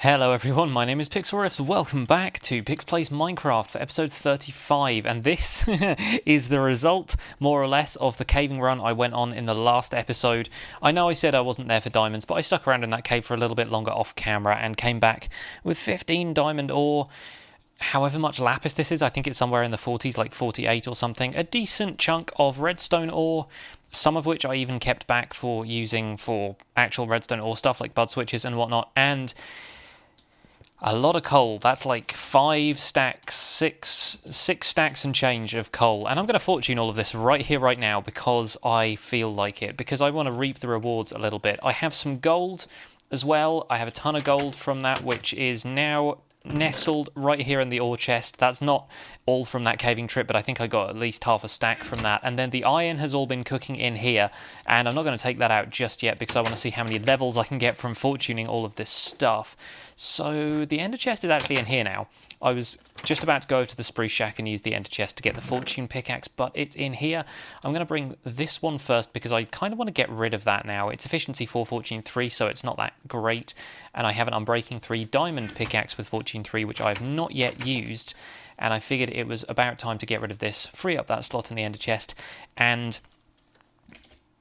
Hello everyone, my name is Pixlriffs. Welcome back to Pix Plays Minecraft for episode 35, and this is the result, more or less, of the caving run I went on in the last episode. I know I said I wasn't there for diamonds, but I stuck around in that cave for a little bit longer off camera and came back with 15 diamond ore. However much lapis this is, I think it's somewhere in the 40s, like 48 or something. A decent chunk of redstone ore, some of which I even kept back for using for actual redstone ore stuff like bud switches and whatnot, and a lot of coal. That's like 5 stacks, six stacks and change of coal. And I'm going to fortune all of this right here, right now, because I feel like it, because I want to reap the rewards a little bit. I have some gold as well. I have a ton of gold from that, which is now nestled right here in the ore chest. That's not all from that caving trip, but I think I got at least half a stack from that. And then the iron has all been cooking in here, and I'm not going to take that out just yet because I want to see how many levels I can get from fortuning all of this stuff. So the ender chest is actually in here now. I was just about to go to the spruce shack and use the ender chest to get the fortune pickaxe, but it's in here. I'm going to bring this one first because I kind of want to get rid of that now. It's efficiency 4, fortune 3, so it's not that great. And I have an unbreaking 3 diamond pickaxe with fortune 3, which I have not yet used. And I figured it was about time to get rid of this, free up that slot in the ender chest, and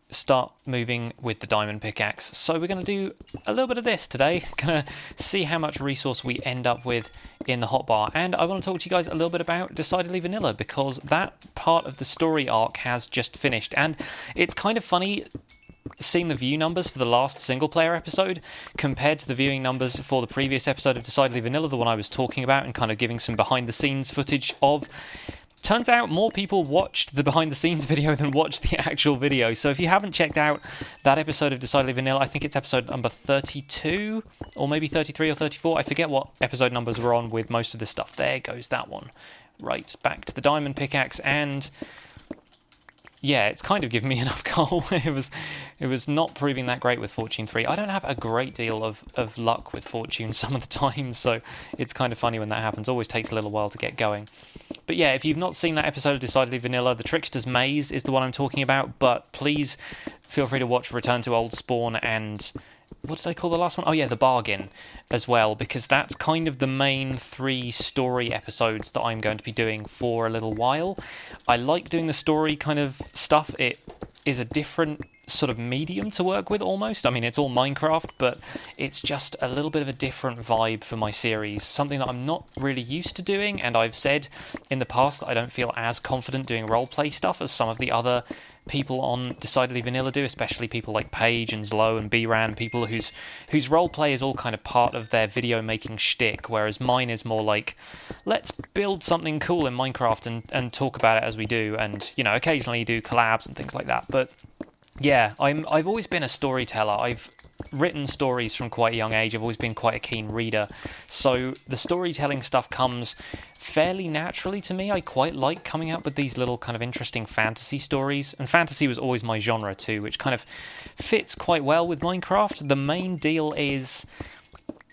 start moving with the diamond pickaxe. So we're going to do a little bit of this today. Going to see how much resource we end up with in the hotbar. And I want to talk to you guys a little bit about Decidedly Vanilla, because that part of the story arc has just finished. And it's kind of funny seeing the view numbers for the last single player episode compared to the viewing numbers for the previous episode of Decidedly Vanilla, the one I was talking about and kind of giving some behind the scenes footage of. Turns out more people watched the behind-the-scenes video than watched the actual video. So if you haven't checked out that episode of Decidedly Vanilla, I think it's episode number 32, or maybe 33 or 34. I forget what episode numbers we're on with most of this stuff. There goes that one. Right, back to the diamond pickaxe, and yeah, it's kind of given me enough coal. It was not proving that great with Fortune 3. I don't have a great deal of luck with Fortune some of the time, so it's kind of funny when that happens. Always takes a little while to get going. But yeah, if you've not seen that episode of Decidedly Vanilla, the Trickster's Maze is the one I'm talking about, but please feel free to watch Return to Old Spawn and what did I call the last one? Oh yeah, The Bargain as well, because that's kind of the main 3 story episodes that I'm going to be doing for a little while. I like doing the story kind of stuff. It is a different sort of medium to work with almost. I mean, it's all Minecraft, but it's just a little bit of a different vibe for my series, something that I'm not really used to doing, and I've said in the past that I don't feel as confident doing roleplay stuff as some of the other people on Decidedly Vanilla do, especially people like Paige and Zlo and B-Ran, people whose roleplay is all kind of part of their video making shtick, whereas mine is more like, let's build something cool in Minecraft and talk about it as we do, and, you know, occasionally do collabs and things like that. But yeah, I've always been a storyteller. I've written stories from quite a young age. I've always been quite a keen reader. So the storytelling stuff comes fairly naturally to me. I quite like coming up with these little kind of interesting fantasy stories. And fantasy was always my genre too, which kind of fits quite well with Minecraft. The main deal is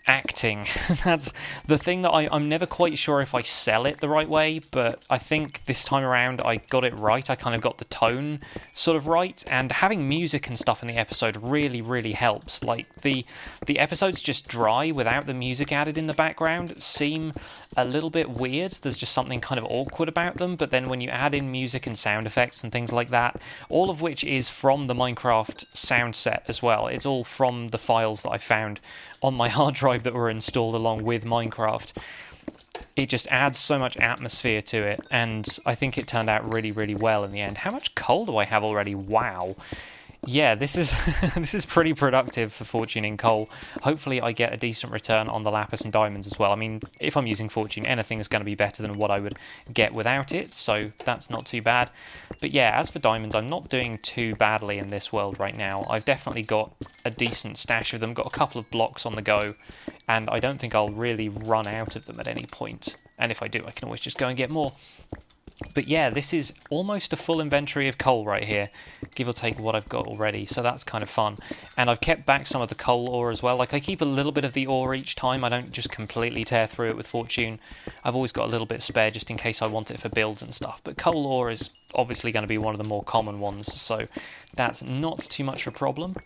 acting. That's the thing that I'm never quite sure if I sell it the right way, but I think this time around I got it right. I kind of got the tone sort of right, and having music and stuff in the episode really, really helps. Like, the episodes just dry without the music added in the background seem a little bit weird. There's just something kind of awkward about them, but then when you add in music and sound effects and things like that, all of which is from the Minecraft sound set as well. It's all from the files that I found on my hard drive that were installed along with Minecraft. It just adds so much atmosphere to it, and I think it turned out really, really well in the end. How much coal do I have already? Wow. Yeah, this is this is pretty productive for fortuning coal. Hopefully I get a decent return on the lapis and diamonds as well. I mean, if I'm using fortune, anything is going to be better than what I would get without it, so that's not too bad. But yeah, as for diamonds, I'm not doing too badly in this world right now. I've definitely got a decent stash of them, got a couple of blocks on the go, and I don't think I'll really run out of them at any point. And if I do, I can always just go and get more. But yeah, this is almost a full inventory of coal right here, give or take what I've got already, so that's kind of fun. And I've kept back some of the coal ore as well. Like, I keep a little bit of the ore each time. I don't just completely tear through it with fortune. I've always got a little bit spare just in case I want it for builds and stuff. But coal ore is obviously going to be one of the more common ones, so that's not too much of a problem.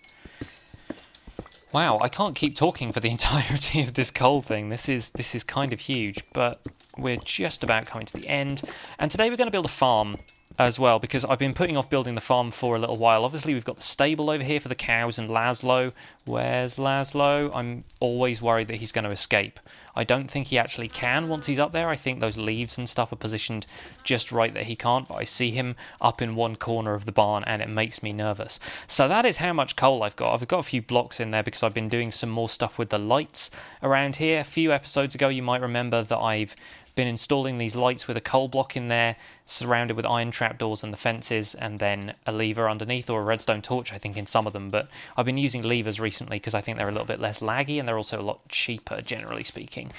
Wow, I can't keep talking for the entirety of this coal thing. This is kind of huge, but we're just about coming to the end. And today we're going to build a farm as well, because I've been putting off building the farm for a little while. Obviously, we've got the stable over here for the cows and Laszlo. Where's Laszlo? I'm always worried that he's going to escape. I don't think he actually can once he's up there. I think those leaves and stuff are positioned just right that he can't, but I see him up in one corner of the barn and it makes me nervous. So that is how much coal I've got. I've got a few blocks in there because I've been doing some more stuff with the lights around here. A few episodes ago you might remember that I've been installing these lights with a coal block in there, surrounded with iron trapdoors and the fences, and then a lever underneath, or a redstone torch I think in some of them, but I've been using levers recently because I think they're a little bit less laggy and they're also a lot cheaper, generally speaking.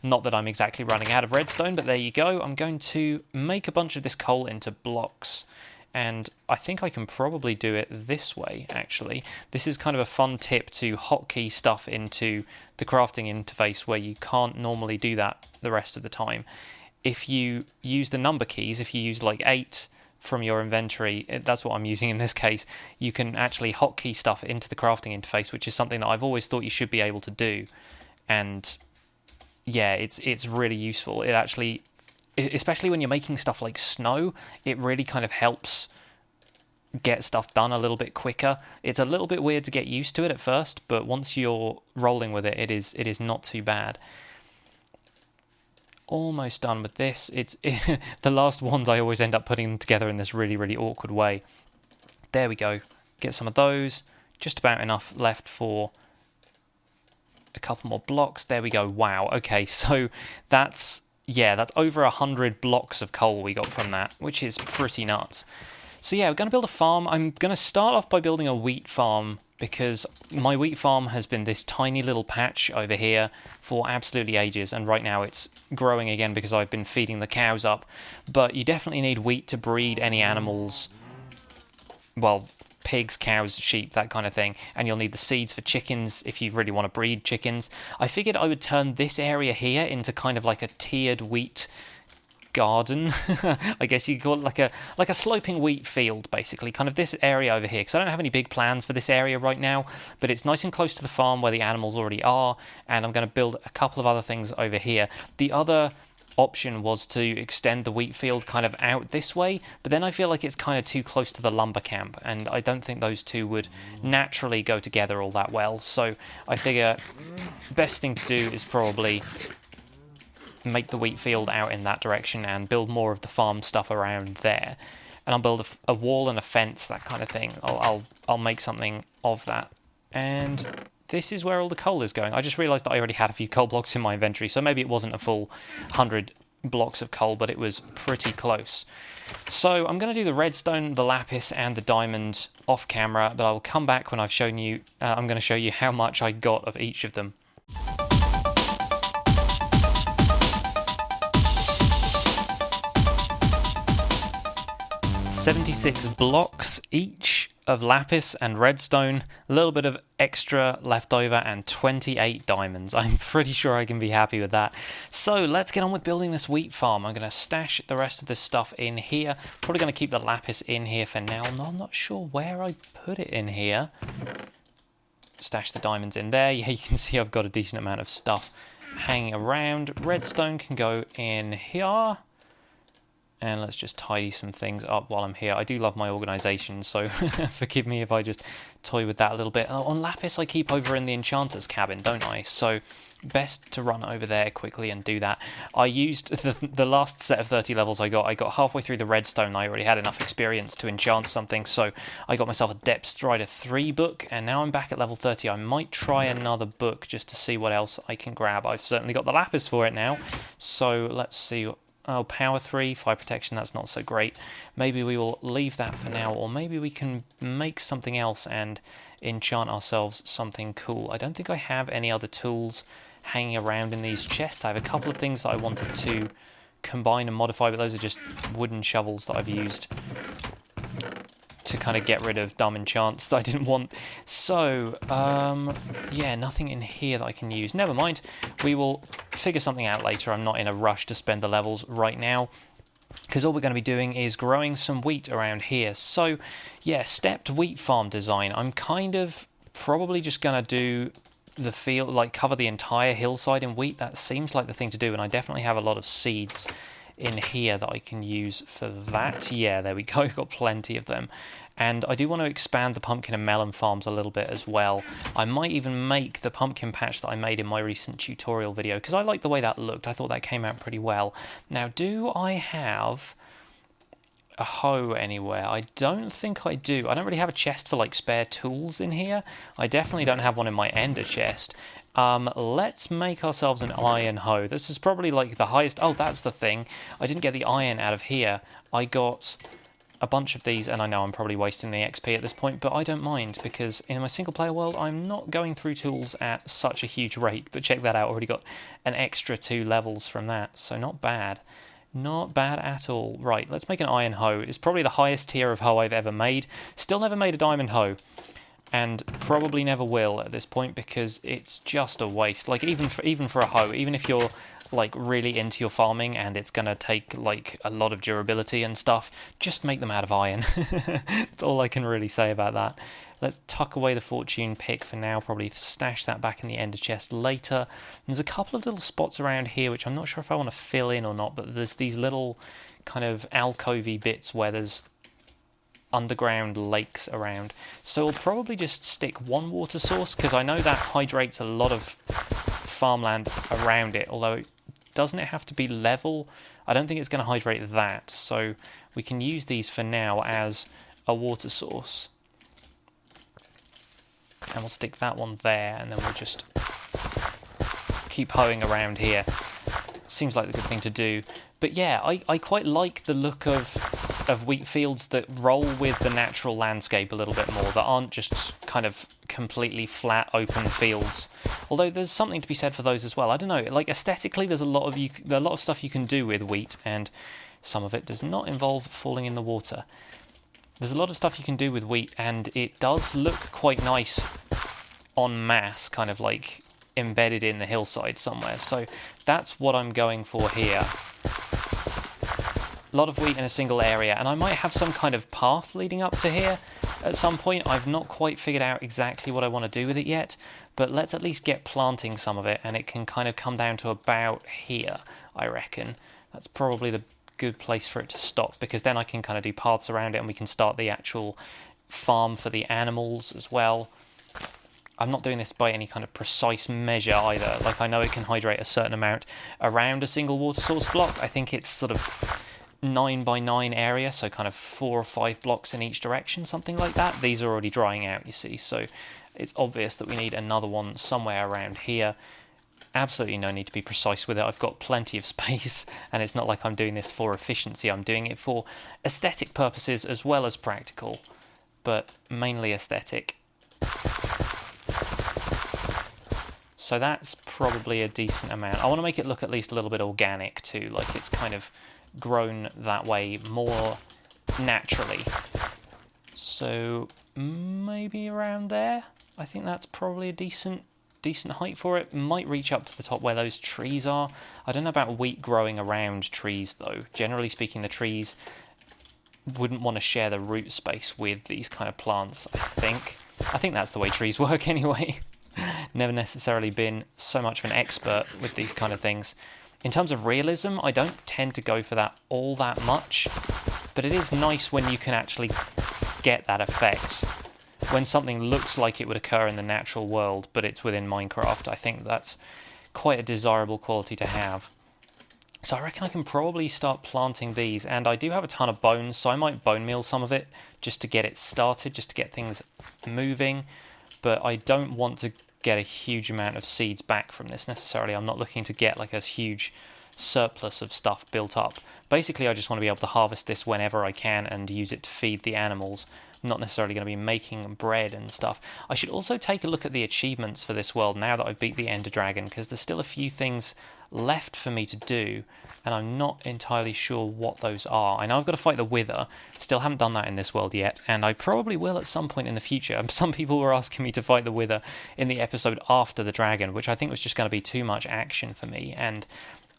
Not that I'm exactly running out of redstone, but there you go. I'm going to make a bunch of this coal into blocks, and I think I can probably do it this way, actually. This is kind of a fun tip to hotkey stuff into the crafting interface where you can't normally do that the rest of the time. If you use the number keys, if you use like 8 from your inventory, that's what I'm using in this case, you can actually hotkey stuff into the crafting interface, which is something that I've always thought you should be able to do. And yeah, it's really useful. It actually, especially when you're making stuff like snow, it really kind of helps get stuff done a little bit quicker. It's a little bit weird to get used to it at first, but once you're rolling with it, it is not too bad. Almost done with this. It's the last ones I always end up putting them together in this really, really awkward way. There we go. Get some of those. Just about enough left for a couple more blocks. There we go. Wow. Okay, so that's over 100 blocks of coal we got from that, which is pretty nuts. So yeah, we're going to build a farm. I'm going to start off by building a wheat farm because my wheat farm has been this tiny little patch over here for absolutely ages, and right now it's growing again because I've been feeding the cows up. But you definitely need wheat to breed any animals, well, pigs, cows, sheep, that kind of thing, and you'll need the seeds for chickens if you really want to breed chickens. I figured I would turn this area here into kind of like a tiered wheat garden. I guess you could call it like a sloping wheat field, basically, kind of this area over here, because I don't have any big plans for this area right now, but it's nice and close to the farm where the animals already are, and I'm going to build a couple of other things over here. The other option was to extend the wheat field kind of out this way, but then I feel like it's kind of too close to the lumber camp, and I don't think those two would naturally go together all that well, so I figure best thing to do is probably make the wheat field out in that direction and build more of the farm stuff around there. And I'll build a wall and a fence, that kind of thing. I'll make something of that. And this is where all the coal is going. I just realised that I already had a few coal blocks in my inventory, so maybe it wasn't a full 100 blocks of coal, but it was pretty close. So I'm going to do the redstone, the lapis, and the diamond off camera, but I'll come back when I've shown you. I'm going to show you how much I got of each of them. 76 blocks each of lapis and redstone, a little bit of extra left over, and 28 diamonds. I'm pretty sure I can be happy with that. So let's get on with building this wheat farm. I'm going to stash the rest of this stuff in here. Probably going to keep the lapis in here for now. No, I'm not sure where I put it in here. Stash the diamonds in there. Yeah, you can see I've got a decent amount of stuff hanging around. Redstone can go in here. And let's just tidy some things up while I'm here. I do love my organisation, so forgive me if I just toy with that a little bit. On lapis, I keep over in the enchanter's cabin, don't I? So best to run over there quickly and do that. I used the last set of 30 levels I got halfway through the redstone. I already had enough experience to enchant something, so I got myself a Depth Strider 3 book, and now I'm back at level 30. I might try another book just to see what else I can grab. I've certainly got the lapis for it now, so let's see. Oh, power 3, fire protection, that's not so great. Maybe we will leave that for now, or maybe we can make something else and enchant ourselves something cool. I don't think I have any other tools hanging around in these chests. I have a couple of things that I wanted to combine and modify, but those are just wooden shovels that I've used to kind of get rid of dumb enchants that I didn't want. So, yeah, nothing in here that I can use. Never mind. We will figure something out later. I'm not in a rush to spend the levels right now, because all we're going to be doing is growing some wheat around here. So, yeah, stepped wheat farm design. I'm kind of probably just going to do the field, like cover the entire hillside in wheat. That seems like the thing to do, and I definitely have a lot of seeds in here that I can use for that. Yeah, there we go, got plenty of them. And I do want to expand the pumpkin and melon farms a little bit as well. I might even make the pumpkin patch that I made in my recent tutorial video, because I like the way that looked. I thought that came out pretty well. Now, do I have a hoe anywhere? I don't think I do. I don't really have a chest for like spare tools in here. I definitely don't have one in my ender chest. Let's make ourselves an iron hoe. This is probably like the highest. Oh, that's the thing. I didn't get the iron out of here. I got a bunch of these, and I know I'm probably wasting the XP at this point, but I don't mind, because in my single player world I'm not going through tools at such a huge rate. But check that out, already got an extra 2 levels from that, so not bad. Not bad at all. Right, let's make an iron hoe. It's probably the highest tier of hoe I've ever made. Still never made a diamond hoe, and probably never will at this point, because it's just a waste. Like, even for a hoe, even if you're like really into your farming and it's gonna take like a lot of durability and stuff, just make them out of iron. That's all I can really say about that. Let's tuck away the fortune pick for now, probably stash that back in the ender chest later. There's a couple of little spots around here which I'm not sure if I want to fill in or not, but there's these little kind of alcovey bits where there's underground lakes around. So we'll probably just stick one water source, because I know that hydrates a lot of farmland around it, although doesn't it have to be level? I don't think it's going to hydrate that, so we can use these for now as a water source. And we'll stick that one there, and then we'll just keep hoeing around here. Seems like the good thing to do. But yeah, I quite like the look of wheat fields that roll with the natural landscape a little bit more, that aren't just kind of completely flat open fields. Although there's something to be said for those as well. I don't know, like aesthetically there's a lot of stuff you can do with wheat, and some of it does not involve falling in the water. There's a lot of stuff you can do with wheat, and it does look quite nice en masse, kind of like embedded in the hillside somewhere. So that's what I'm going for here. A lot of wheat in a single area, and I might have some kind of path leading up to here at some point. I've not quite figured out exactly what I want to do with it yet, but let's at least get planting some of it, and it can kind of come down to about here, I reckon. That's probably the good place for it to stop, because then I can kind of do paths around it, and we can start the actual farm for the animals as well. I'm not doing this by any kind of precise measure either. Like, I know it can hydrate a certain amount around a single water source block. I think it's sort of 9 by 9 area, so kind of 4 or 5 blocks in each direction, something like that. These are already drying out, you see, so it's obvious that we need another one somewhere around here. Absolutely no need to be precise with it. I've got plenty of space, and it's not like I'm doing this for efficiency. I'm doing it for aesthetic purposes as well as practical, but mainly aesthetic. So that's probably a decent amount. I want to make it look at least a little bit organic too, like it's kind of grown that way more naturally. So maybe around there. I think that's probably a decent height for it. Might reach up to the top where those trees are. I don't know about wheat growing around trees though. Generally speaking, the trees wouldn't want to share the root space with these kind of plants, I think. I think that's the way trees work anyway. Never necessarily been so much of an expert with these kind of things. In terms of realism, I don't tend to go for that all that much, but it is nice when you can actually get that effect. When something looks like it would occur in the natural world, but it's within Minecraft, I think that's quite a desirable quality to have. So I reckon I can probably start planting these, and I do have a ton of bones, so I might bone meal some of it just to get it started, just to get things moving. But I don't want to get a huge amount of seeds back from this necessarily. I'm not looking to get like a huge surplus of stuff built up. Basically, I just want to be able to harvest this whenever I can and use it to feed the animals. I'm not necessarily going to be making bread and stuff. I should also take a look at the achievements for this world now that I've beat the Ender Dragon, because there's still a few things left for me to do, and I'm not entirely sure what those are. I know I've got to fight the Wither, still haven't done that in this world yet, and I probably will at some point in the future. Some people were asking me to fight the Wither in the episode after the dragon, which I think was just going to be too much action for me, and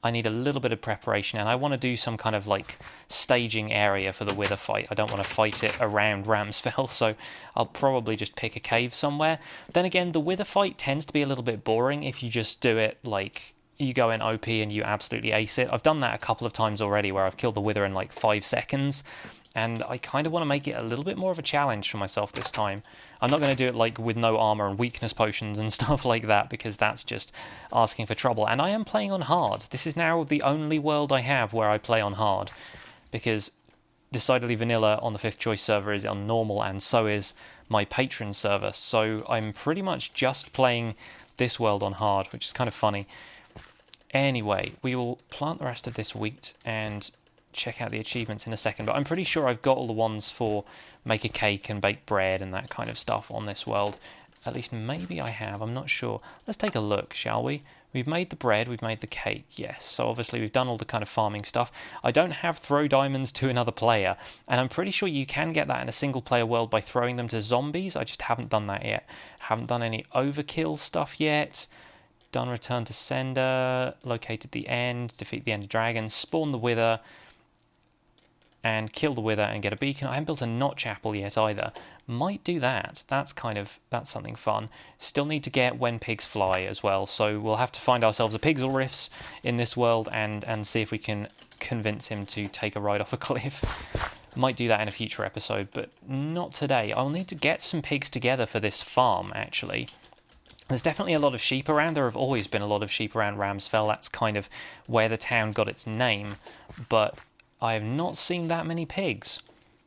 I need a little bit of preparation, and I want to do some kind of like staging area for the Wither fight. I don't want to fight it around Ramsfell, so I'll probably just pick a cave somewhere. Then again, the Wither fight tends to be a little bit boring if you just do it like you go in OP and you absolutely ace it. I've done that a couple of times already where I've killed the Wither in like 5 seconds, and I kind of want to make it a little bit more of a challenge for myself this time. I'm not going to do it like with no armor and weakness potions and stuff like that, because that's just asking for trouble. And I am playing on hard. This is now the only world I have where I play on hard, because decidedly vanilla on the 5th choice server is on normal, and so is my patron server. So I'm pretty much just playing this world on hard, which is kind of funny. Anyway, we will plant the rest of this wheat and check out the achievements in a second, but I'm pretty sure I've got all the ones for make a cake and bake bread and that kind of stuff on this world. At least maybe I have, I'm not sure. Let's take a look, shall we? We've made the bread, we've made the cake, yes. So obviously we've done all the kind of farming stuff. I don't have throw diamonds to another player, and I'm pretty sure you can get that in a single player world by throwing them to zombies. I just haven't done that yet. Haven't done any overkill stuff yet. Done return to sender, located the end, defeat the ender dragon, spawn the wither, and kill the wither and get a beacon. I haven't built a notch apple yet either. Might do that. That's something fun. Still need to get when pigs fly as well, so we'll have to find ourselves a Pixlriffs in this world and see if we can convince him to take a ride off a cliff. Might do that in a future episode, but not today. I'll need to get some pigs together for this farm, actually. There's definitely a lot of sheep around. There have always been a lot of sheep around Ramsfell. That's kind of where the town got its name, but I have not seen that many pigs.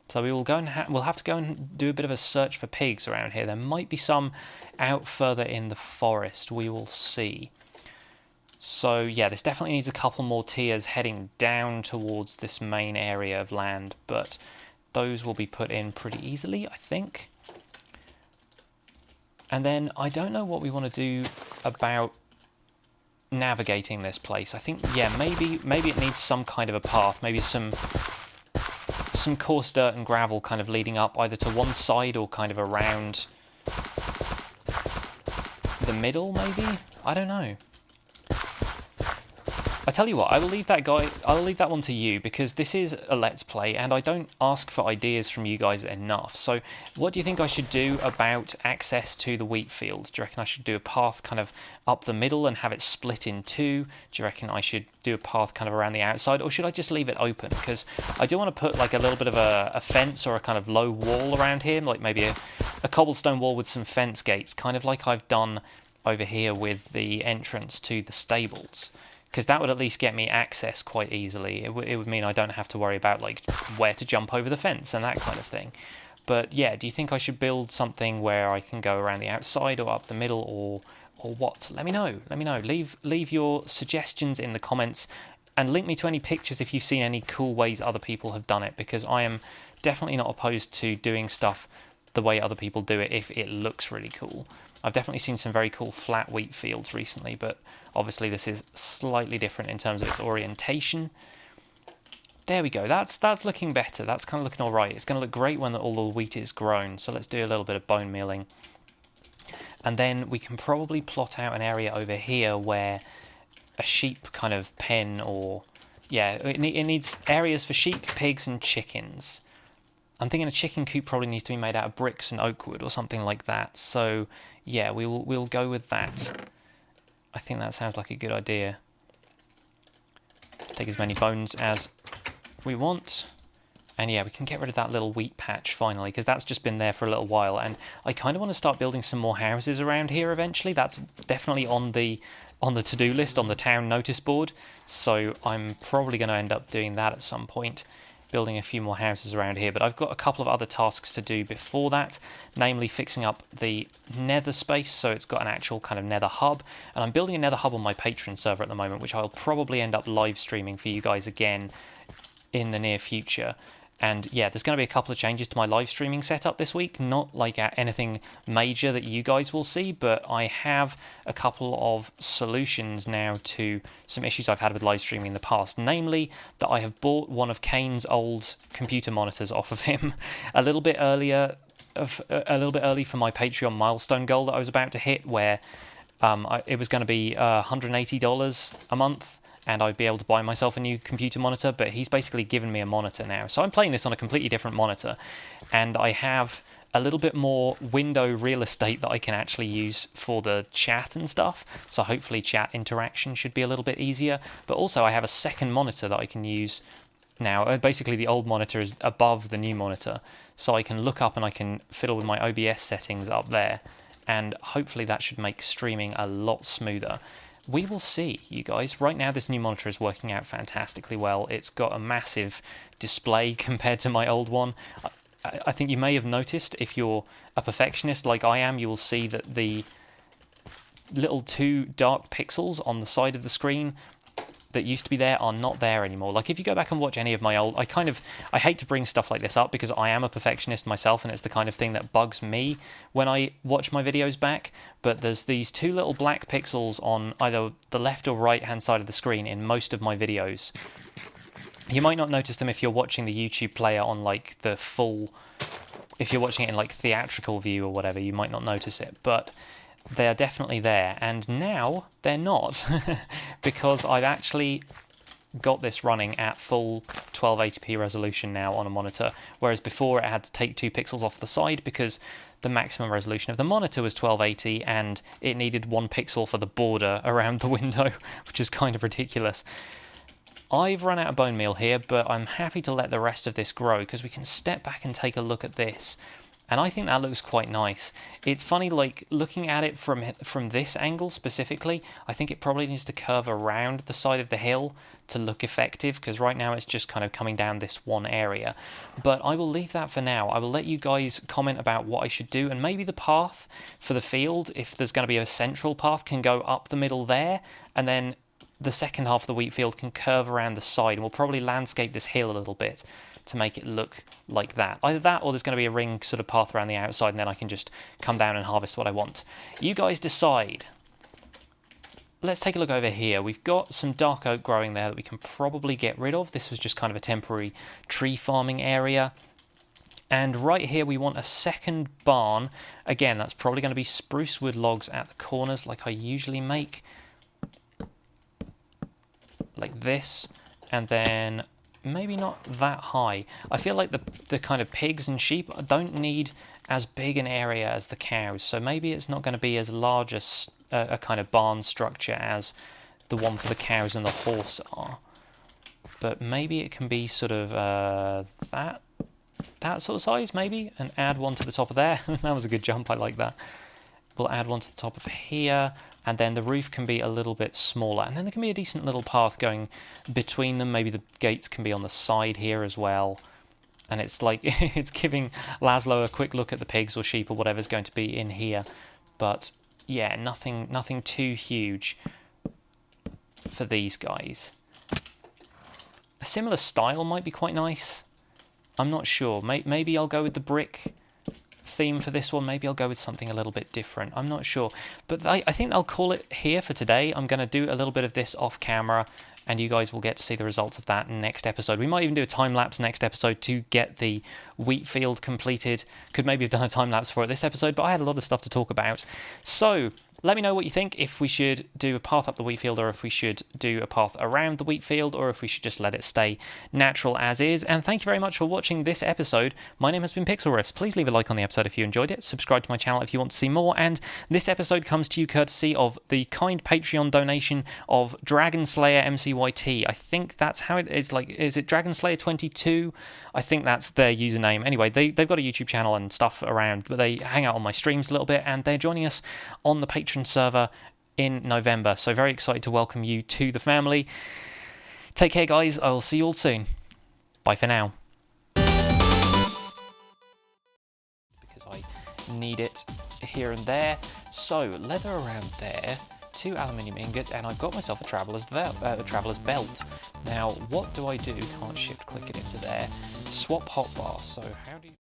So we will go and we'll have to go and do a bit of a search for pigs around here. There might be some out further in the forest. We will see. So yeah, this definitely needs a couple more tiers heading down towards this main area of land, but those will be put in pretty easily, I think. And then I don't know what we want to do about navigating this place. I think, yeah, maybe it needs some kind of a path, maybe some coarse dirt and gravel kind of leading up either to one side or kind of around the middle, maybe? I don't know. I tell you what, I'll leave that one to you, because this is a Let's Play and I don't ask for ideas from you guys enough. So what do you think I should do about access to the wheat field? Do you reckon I should do a path kind of up the middle and have it split in two? Do you reckon I should do a path kind of around the outside, or should I just leave it open? Because I do want to put like a little bit of a fence or a kind of low wall around here, like maybe a cobblestone wall with some fence gates, kind of like I've done over here with the entrance to the stables. Because that would at least get me access quite easily. It would mean I don't have to worry about like where to jump over the fence and that kind of thing. But yeah, do you think I should build something where I can go around the outside or up the middle, or what? Let me know. Let me know. Leave your suggestions in the comments, and link me to any pictures if you've seen any cool ways other people have done it, because I am definitely not opposed to doing stuff the way other people do it if it looks really cool. I've definitely seen some very cool flat wheat fields recently, but obviously this is slightly different in terms of its orientation. There we go. That's looking better. That's kind of looking all right. It's going to look great when all the wheat is grown. So let's do a little bit of bone mealing. And then we can probably plot out an area over here where a sheep kind of pen, or... yeah, it needs areas for sheep, pigs, and chickens. I'm thinking a chicken coop probably needs to be made out of bricks and oak wood or something like that. So yeah, we'll go with that. I think that sounds like a good idea. Take as many bones as we want. And yeah, we can get rid of that little wheat patch finally, because that's just been there for a little while. And I kind of want to start building some more houses around here eventually. That's definitely on the to-do list, on the town notice board. So I'm probably going to end up doing that at some point, building a few more houses around here. But I've got a couple of other tasks to do before that, namely fixing up the nether space so it's got an actual kind of nether hub. And I'm building a nether hub on my Patreon server at the moment, which I'll probably end up live streaming for you guys again in the near future. And yeah, there's going to be a couple of changes to my live streaming setup this week. Not like anything major that you guys will see, but I have a couple of solutions now to some issues I've had with live streaming in the past. Namely, that I have bought one of Kane's old computer monitors off of him a little bit early for my Patreon milestone goal that I was about to hit, where it was going to be $180 a month. and I'd be able to buy myself a new computer monitor, but he's basically given me a monitor now. So I'm playing this on a completely different monitor, and I have a little bit more window real estate that I can actually use for the chat and stuff, so hopefully chat interaction should be a little bit easier. But also I have a second monitor that I can use now. Basically the old monitor is above the new monitor, so I can look up and I can fiddle with my OBS settings up there, and hopefully that should make streaming a lot smoother. We will see, you guys. Right now this new monitor is working out fantastically well. It's got a massive display compared to my old one. I think you may have noticed, if you're a perfectionist like I am, you will see that the little 2 dark pixels on the side of the screen that used to be there are not there anymore. Like, if you go back and watch any of my old... I hate to bring stuff like this up because I am a perfectionist myself, and it's the kind of thing that bugs me when I watch my videos back, but there's these 2 little black pixels on either the left or right hand side of the screen in most of my videos. You might not notice them if you're watching the YouTube player on like the full... If you're watching it in like theatrical view or whatever, you might not notice it, but they are definitely there. And now they're not, because I've actually got this running at full 1280p resolution now on a monitor, whereas before it had to take 2 pixels off the side because the maximum resolution of the monitor was 1280 and it needed 1 pixel for the border around the window, which is kind of ridiculous. I've run out of bone meal here, but I'm happy to let the rest of this grow because we can step back and take a look at this. And I think that looks quite nice. It's funny, like, looking at it from this angle specifically, I think it probably needs to curve around the side of the hill to look effective, because right now it's just kind of coming down this one area. But I will leave that for now. I will let you guys comment about what I should do, and maybe the path for the field, if there's going to be a central path, can go up the middle there, and then the second half of the wheat field can curve around the side, and we'll probably landscape this hill a little bit to make it look like that. Either that, or there's going to be a ring sort of path around the outside, and then I can just come down and harvest what I want. You guys decide. Let's take a look over here. We've got some dark oak growing there that we can probably get rid of. This was just kind of a temporary tree farming area. And right here we want a second barn. Again, that's probably going to be spruce wood logs at the corners like I usually make. Like this, and then maybe not that high. I feel like the kind of pigs and sheep don't need as big an area as the cows, so maybe it's not going to be as large a kind of barn structure as the one for the cows and the horse are. But maybe it can be sort of that sort of size, maybe, and add one to the top of there. That was a good jump, I like that. We'll add one to the top of here, and then the roof can be a little bit smaller, and then there can be a decent little path going between them. Maybe the gates can be on the side here as well, and it's like it's giving Laszlo a quick look at the pigs or sheep or whatever's going to be in here. But yeah, nothing too huge for these guys. A similar style might be quite nice. I'm not sure. Maybe I'll go with the brick theme for this one. Maybe I'll go with something a little bit different. I'm not sure, but I think I'll call it here for today. I'm going to do a little bit of this off camera, and you guys will get to see the results of that next episode. We might even do a time-lapse next episode to get the wheat field completed. Could maybe have done a time-lapse for it this episode, but I had a lot of stuff to talk about. So let me know what you think, if we should do a path up the wheat field, or if we should do a path around the wheat field, or if we should just let it stay natural as is. And thank you very much for watching this episode. My name has been Pixlriffs. Please leave a like on the episode if you enjoyed it. Subscribe to my channel if you want to see more. And this episode comes to you courtesy of the kind Patreon donation of Dragon Slayer MCYT. I think that's how it is. Like, is it Dragon Slayer 22? I think that's their username. Anyway, they've got a YouTube channel and stuff around, but they hang out on my streams a little bit, and they're joining us on the Patreon server in November. So very excited to welcome you to the family. Take care, guys. I will see you all soon. Bye for now. Because I need it here and there. So leather around there, 2 aluminium ingots, and I've got myself a traveller's belt. Now, what do? Can't shift click it into there. Swap hotbar. So how do you...